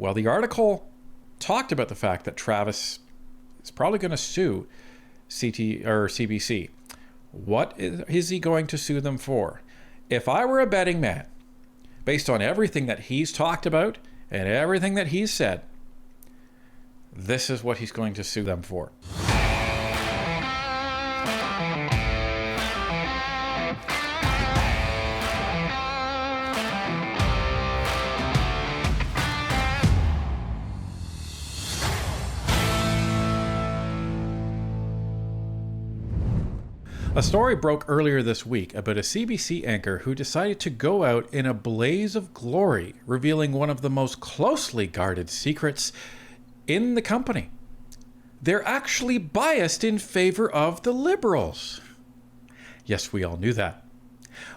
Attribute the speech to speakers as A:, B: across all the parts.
A: Well, the article talked about the fact that Travis is probably going to sue CBC. What is he going to sue them for? If I were a betting man, based on everything that he's talked about and everything that he's said, this is what he's going to sue them for. A story broke earlier this week about a CBC anchor who decided to go out in a blaze of glory, revealing one of the most closely guarded secrets in the company. They're actually biased in favor of the Liberals. Yes, we all knew that.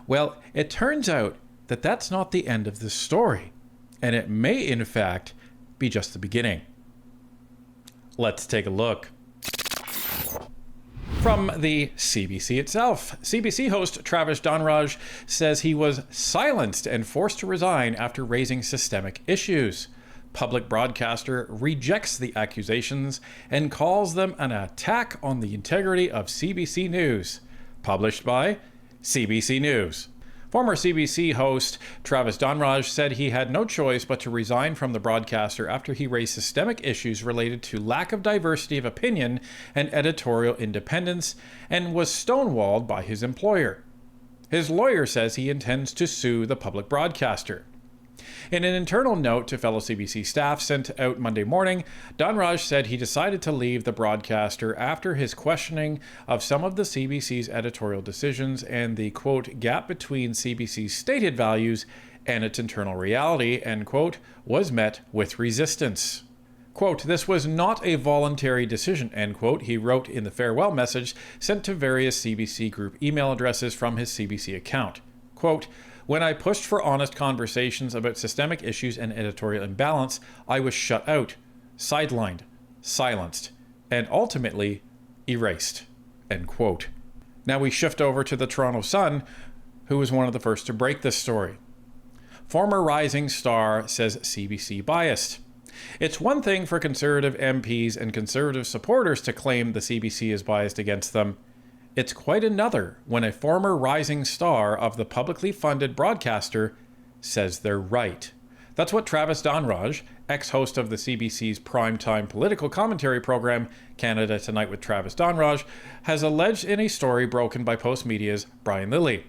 A: Well, it turns out that that's not the end of the story, and it may, in fact, be just the beginning. Let's take a look. From the CBC itself, CBC host Travis Donraj says he was silenced and forced to resign after raising systemic issues. Public broadcaster rejects the accusations and calls them an attack on the integrity of CBC News. Published by CBC News. Former CBC host Travis Donraj said he had no choice but to resign from the broadcaster after he raised systemic issues related to lack of diversity of opinion and editorial independence and was stonewalled by his employer. His lawyer says he intends to sue the public broadcaster. In an internal note to fellow CBC staff sent out Monday morning, Donraj said he decided to leave the broadcaster after his questioning of some of the CBC's editorial decisions and the, quote, gap between CBC's stated values and its internal reality, end quote, was met with resistance. Quote, this was not a voluntary decision, end quote, he wrote in the farewell message sent to various CBC group email addresses from his CBC account. Quote, when I pushed for honest conversations about systemic issues and editorial imbalance, I was shut out, sidelined, silenced, and ultimately erased, end quote. Now we shift over to the Toronto Sun, who was one of the first to break this story. Former rising star says CBC biased. It's one thing for Conservative MPs and Conservative supporters to claim the CBC is biased against them. It's quite another when a former rising star of the publicly funded broadcaster says they're right. That's what Travis Donraj, ex-host of the CBC's primetime political commentary program, Canada Tonight with Travis Donraj, has alleged in a story broken by Postmedia's Brian Lilly.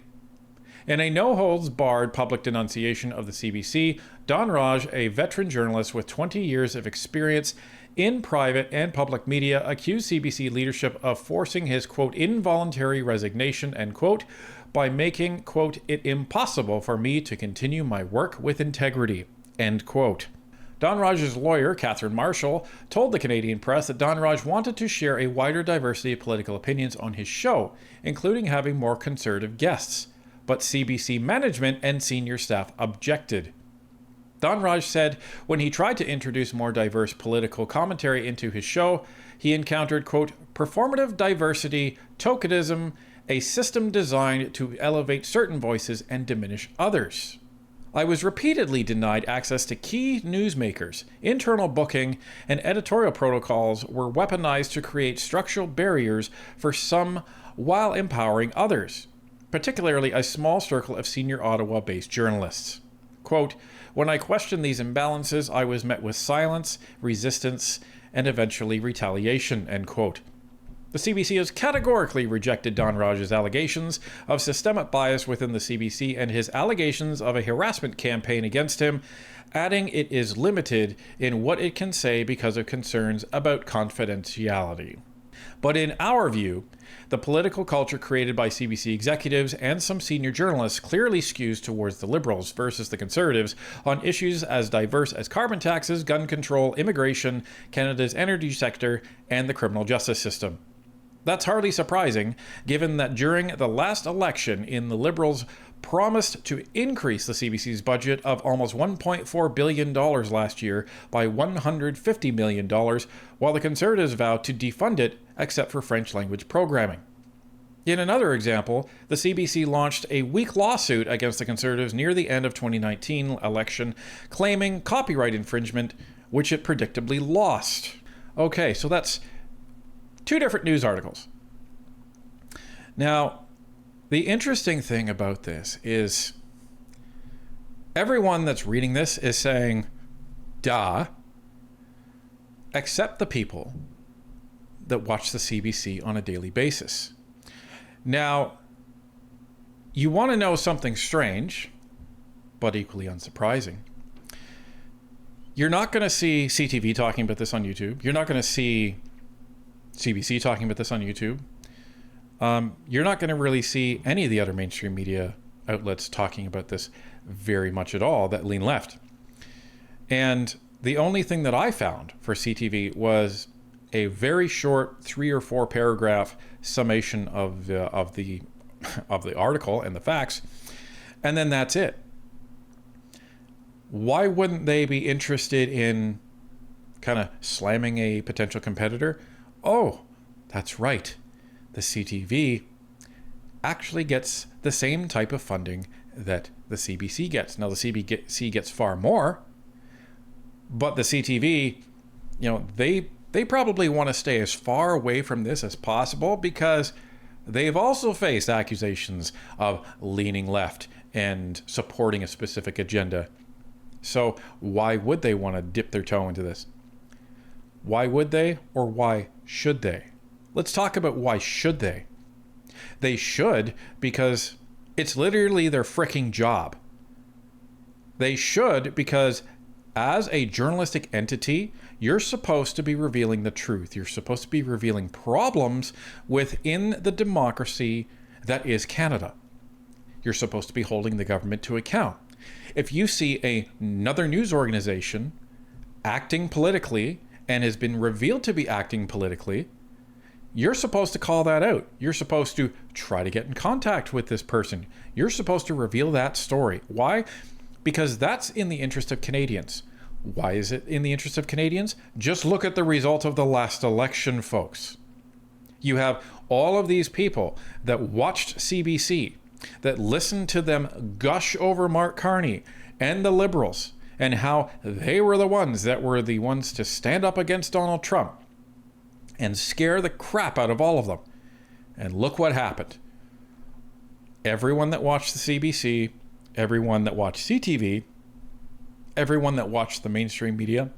A: In a no-holds-barred public denunciation of the CBC, Donraj, a veteran journalist with 20 years of experience in private and public media, accused CBC leadership of forcing his, quote, involuntary resignation, end quote, by making, quote, it impossible for me to continue my work with integrity, end quote. Donraj's lawyer, Catherine Marshall, told the Canadian press that Donraj wanted to share a wider diversity of political opinions on his show, including having more conservative guests. But CBC management and senior staff objected. Donraj said when he tried to introduce more diverse political commentary into his show, he encountered, quote, performative diversity, tokenism, a system designed to elevate certain voices and diminish others. I was repeatedly denied access to key newsmakers. Internal booking and editorial protocols were weaponized to create structural barriers for some while empowering others, particularly a small circle of senior Ottawa-based journalists. Quote, when I questioned these imbalances, I was met with silence, resistance, and eventually retaliation, end quote. The CBC has categorically rejected Donraj's allegations of systemic bias within the CBC and his allegations of a harassment campaign against him, adding it is limited in what it can say because of concerns about confidentiality. But in our view, the political culture created by CBC executives and some senior journalists clearly skews towards the Liberals versus the Conservatives on issues as diverse as carbon taxes, gun control, immigration, Canada's energy sector, and the criminal justice system. That's hardly surprising, given that during the last election the Liberals promised to increase the CBC's budget of almost $1.4 billion last year by $150 million, while the Conservatives vowed to defund it except for French language programming. In another example, the CBC launched a weak lawsuit against the Conservatives near the end of 2019 election, claiming copyright infringement, which it predictably lost. Okay, so that's two different news articles. Now, the interesting thing about this is everyone that's reading this is saying, duh, except the people that watch the CBC on a daily basis. Now, you want to know something strange, but equally unsurprising. You're not going to see CTV talking about this on YouTube. You're not going to see CBC talking about this on YouTube. You're not going to really see any of the other mainstream media outlets talking about this very much at all that lean left. And the only thing that I found for CTV was a very short 3 or 4 paragraph summation of the article and the facts, and then that's it. Why wouldn't they be interested in kind of slamming a potential competitor? Oh, that's right. The CTV actually gets the same type of funding that the CBC gets. Now, the CBC gets far more, but the CTV, they probably want to stay as far away from this as possible because they've also faced accusations of leaning left and supporting a specific agenda. So why would they want to dip their toe into this? Why would they, or why should they? Let's talk about why should they. They should because it's literally their freaking job. They should because as a journalistic entity, you're supposed to be revealing the truth. You're supposed to be revealing problems within the democracy that is Canada. You're supposed to be holding the government to account. If you see another news organization acting politically and has been revealed to be acting politically, you're supposed to call that out. You're supposed to try to get in contact with this person. You're supposed to reveal that story. Why? Because that's in the interest of Canadians. Why is it in the interest of Canadians? Just look at the result of the last election, folks. You have all of these people that watched CBC, that listened to them gush over Mark Carney and the Liberals, and how they were the ones to stand up against Donald Trump and scare the crap out of all of them. And look what happened. Everyone that watched the CBC, everyone that watched CTV, everyone that watched the mainstream media,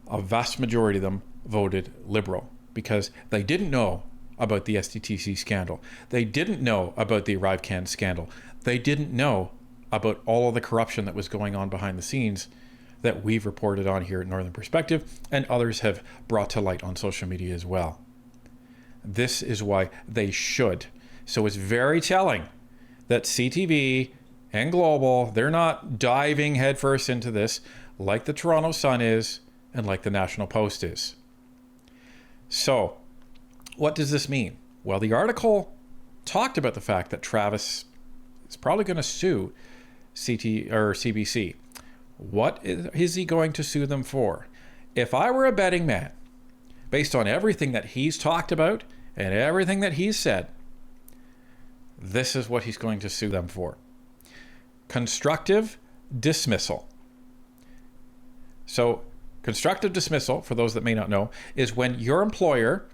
A: a vast majority of them voted Liberal because they didn't know about the SDTC scandal. They didn't know about the ArriveCan scandal. They didn't know about all of the corruption that was going on behind the scenes that we've reported on here at Northern Perspective and others have brought to light on social media as well. This is why they should. So it's very telling that CTV and Global, they're not diving headfirst into this like the Toronto Sun is and like the National Post is. So what does this mean? Well, the article talked about the fact that Travis is probably going to sue CBC. What is he going to sue them for? If I were a betting man, based on everything that he's talked about and everything that he's said, this is what he's going to sue them for. Constructive dismissal. So, constructive dismissal, for those that may not know, is when your employer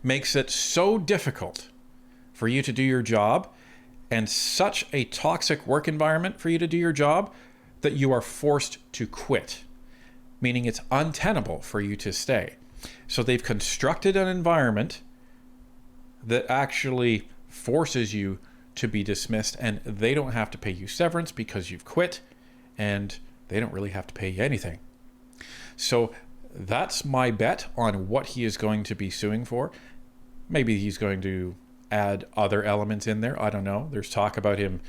A: makes it so difficult for you to do your job and such a toxic work environment for you to do your job that you are forced to quit, meaning it's untenable for you to stay. So they've constructed an environment that actually forces you to be dismissed, and they don't have to pay you severance because you've quit, and they don't really have to pay you anything. So that's my bet on what he is going to be suing for. Maybe he's going to add other elements in there. I don't know. There's talk about him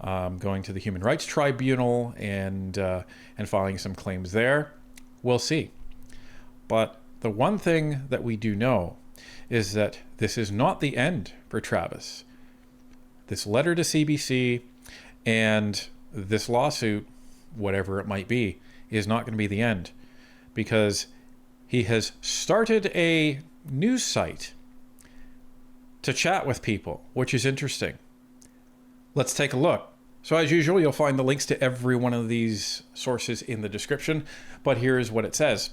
A: going to the Human Rights Tribunal and filing some claims there. We'll see. But the one thing that we do know is that this is not the end for Travis. This letter to CBC and this lawsuit, whatever it might be, is not going to be the end, because he has started a news site to chat with people, which is interesting. Let's take a look. So as usual, you'll find the links to every one of these sources in the description, but here's what it says.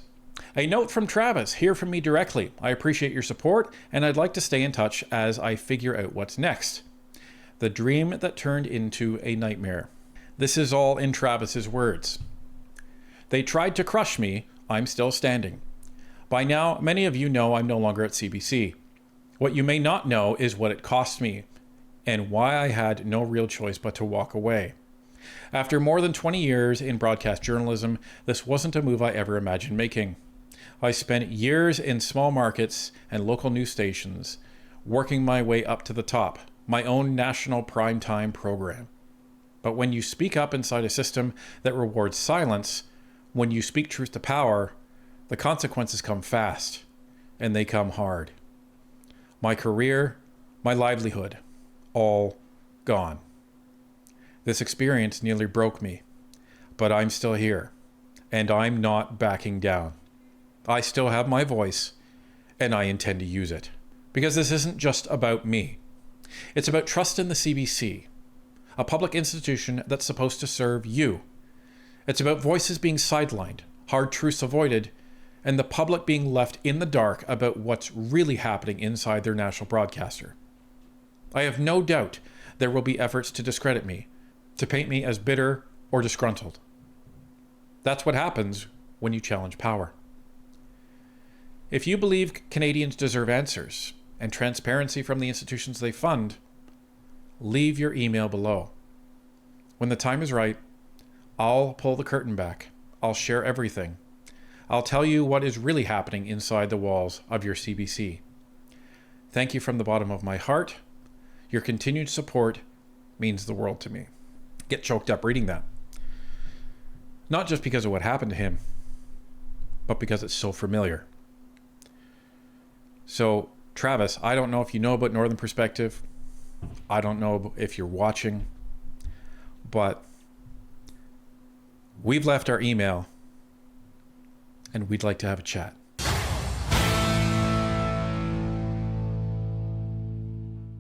A: A note from Travis, hear from me directly. I appreciate your support, and I'd like to stay in touch as I figure out what's next. The dream that turned into a nightmare. This is all in Travis's words. They tried to crush me, I'm still standing. By now, many of you know I'm no longer at CBC. What you may not know is what it cost me, and why I had no real choice but to walk away. After more than 20 years in broadcast journalism, this wasn't a move I ever imagined making. I spent years in small markets and local news stations, working my way up to the top, my own national primetime program. But when you speak up inside a system that rewards silence, when you speak truth to power, the consequences come fast, and they come hard. My career, my livelihood, all gone. This experience nearly broke me, but I'm still here, and I'm not backing down. I still have my voice, and I intend to use it. Because this isn't just about me. It's about trust in the CBC, a public institution that's supposed to serve you. It's about voices being sidelined, hard truths avoided, and the public being left in the dark about what's really happening inside their national broadcaster. I have no doubt there will be efforts to discredit me, to paint me as bitter or disgruntled. That's what happens when you challenge power. If you believe Canadians deserve answers and transparency from the institutions they fund, leave your email below. When the time is right, I'll pull the curtain back. I'll share everything. I'll tell you what is really happening inside the walls of your CBC. Thank you from the bottom of my heart. Your continued support means the world to me. Get choked up reading that. Not just because of what happened to him, but because it's so familiar. So, Travis, I don't know if you know about Northern Perspective. I don't know if you're watching, but we've left our email and we'd like to have a chat.